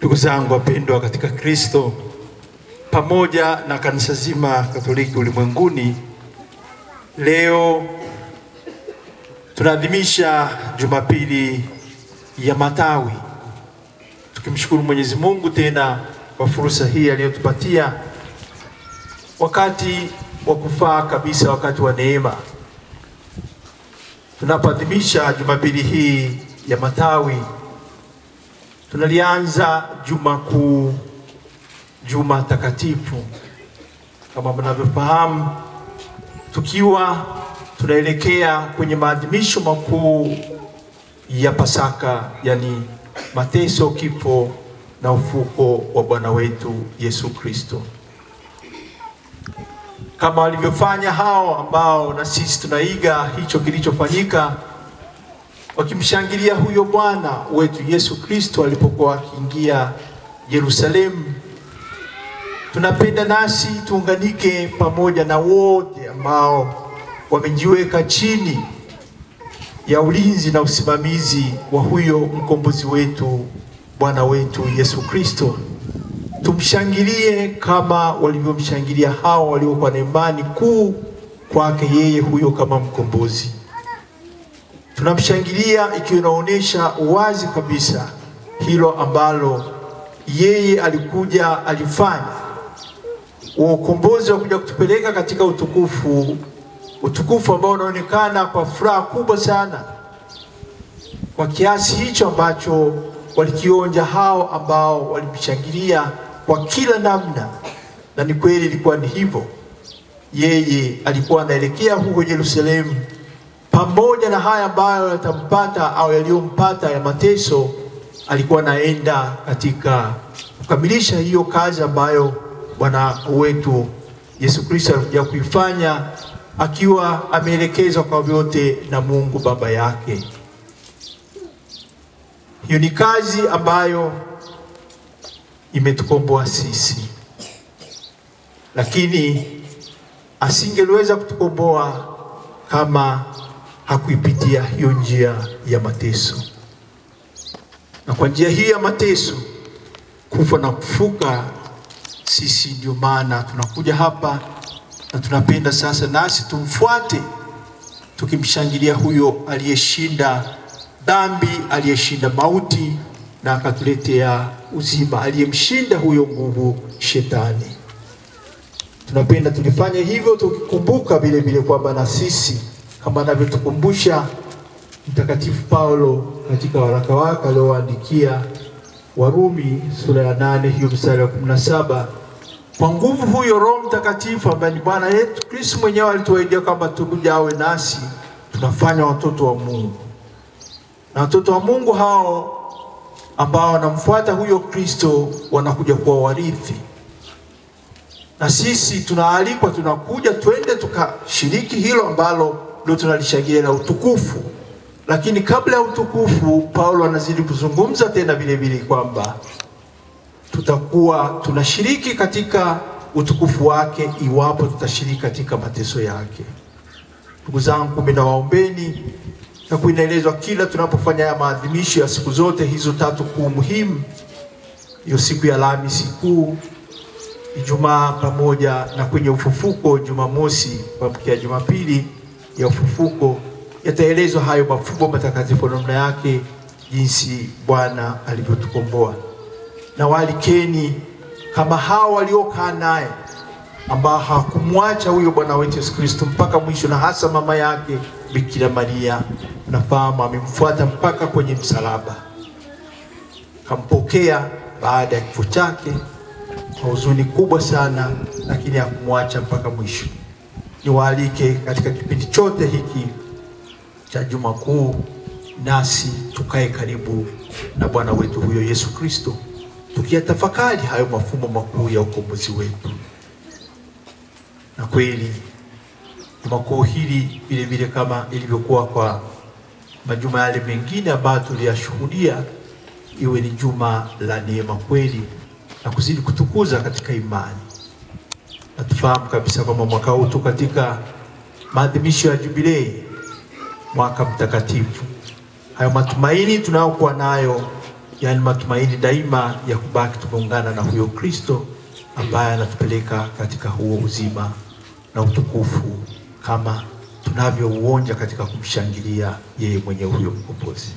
Ndugu zangu wapendwa katika Kristo, pamoja na kanisa zima Katoliki ulimwenguni, leo tunaadhimisha Jumapili ya Matawi, tukimshukuru Mwenyezi Mungu tena kwa fursa hii aliyotupatia, wakati wa kufaa kabisa, wakati wa neema. Tunapoadhimisha Jumapili hii ya Matawi, tunalianza Juma Kuu, Juma Takatifu, kama mnavyofahamu, tukiwa tunaelekea kwenye maadhimisho makuu ya Pasaka, yani mateso, kifo na ufufuko wa Bwana wetu Yesu Kristo. Kama walivyofanya hao ambao na sisi tunaiga hicho kilichofanyika, wakimshangilia huyo Bwana wetu Yesu Kristo alipokuwa akiingia Yerusalemu, tunapenda nasi tuunganike pamoja na wote ambao wamejiweka chini ya ulinzi na usimamizi wa huyo mkombozi wetu, Bwana wetu Yesu Kristo. Tumshangilie kama walivyomshangilia hao waliokuwa na imani kuu kwake yeye huyo kama mkombozi. Tunamshangilia ikiwa inaonyesha wazi kabisa hilo ambalo yeye alikuja alifanya, ukombozi wa kuja kutupeleka katika utukufu ambao unaonekana kwa furaha kubwa sana, kwa kiasi hicho ambacho walikionja hao ambao walimshangilia kwa kila namna. Na ni kweli ilikuwa ni hivyo. Yeye alikuwa anaelekea huko Yerusalemu, pamoja na haya ambayo yatampata au yaliyompata ya mateso, alikuwa anaenda katika kukamilisha hiyo kazi ambayo Bwana wetu Yesu Kristo alikuja kuifanya, akiwa ameelekezwa kwa vyote na Mungu Baba yake. Hiyo ni kazi ambayo imetukomboa sisi, lakini asingeweza kutukomboa kama hakuipitia hiyo njia ya mateso. Na kwa njia hii ya mateso, kufa na kufuka, sisi ndio maana tunakuja hapa na tunapenda sasa nasi tumfuate, tukimshangilia huyo aliyeshinda dhambi, aliyeshinda mauti na akatuletea uzima, aliyemshinda huyo nguvu Shetani. Tunapenda tulifanya hivyo tukikumbuka vile vile kwamba na sisi, kama anavyotukumbusha Mtakatifu Paulo katika waraka wake alioandikia Warumi sura ya 8 hiyo mstari wa 17, kwa nguvu huyo Roho Mtakatifu ambaye ni Bwana yetu Kristo mwenyewe alituahidia kwamba tukuja awe nasi, tunafanya watoto wa Mungu. Na watoto wa Mungu hao ambao wanamfuata huyo Kristo wanakuja kuwa warithi. Na sisi tunaalikwa, tunakuja twende tukashiriki hilo ambalo ndio tunalishangilia la utukufu. Lakini kabla ya utukufu, Paulo anazidi kuzungumza tena vile vile kwamba tutakuwa tunashiriki katika utukufu wake iwapo tutashiriki katika mateso yake. Ndugu zangu, mimi nawaombeni, na kuinaelezwa kila tunapofanya ya maadhimisho ya siku zote hizo tatu kuu muhimu, hiyo siku ya Alhamisi Kuu, Ijumaa, pamoja na kwenye ufufuko Jumamosi kuamkia Jumapili ya ufufuko, yataelezwa hayo mafumbo matakatifu namna yake, jinsi Bwana alivyotukomboa. Na walikeni kama hao waliokaa naye, ambao hakumwacha huyo Bwana wetu Yesu Kristo mpaka mwisho, na hasa mama yake Bikira Maria. Nafahamu amemfuata mpaka kwenye msalaba, kampokea baada ya kifo chake kwa huzuni kubwa sana, lakini hakumwacha mpaka mwisho. Niwaalike katika kipindi chote hiki cha Juma Kuu, nasi tukae karibu na Bwana wetu huyo Yesu Kristo, tukiyatafakari hayo mafumbo makuu ya ukombozi wetu. Na kweli Juma Kuu hili vile vile kama ilivyokuwa kwa majuma yale mengine ambayo tuliyashuhudia, iwe ni juma la neema kweli na kuzidi kutukuza katika imani. Na tufahamu kabisa kwamba mwaka huu tu katika maadhimisho ya Jubilei, mwaka mtakatifu. Hayo matumaini tunayokuwa nayo yaani matumaini daima ya kubaki tumeungana na huyo Kristo ambaye anatupeleka katika huo uzima na utukufu kama tunavyouonja katika kumshangilia yeye mwenye huyo mkombozi.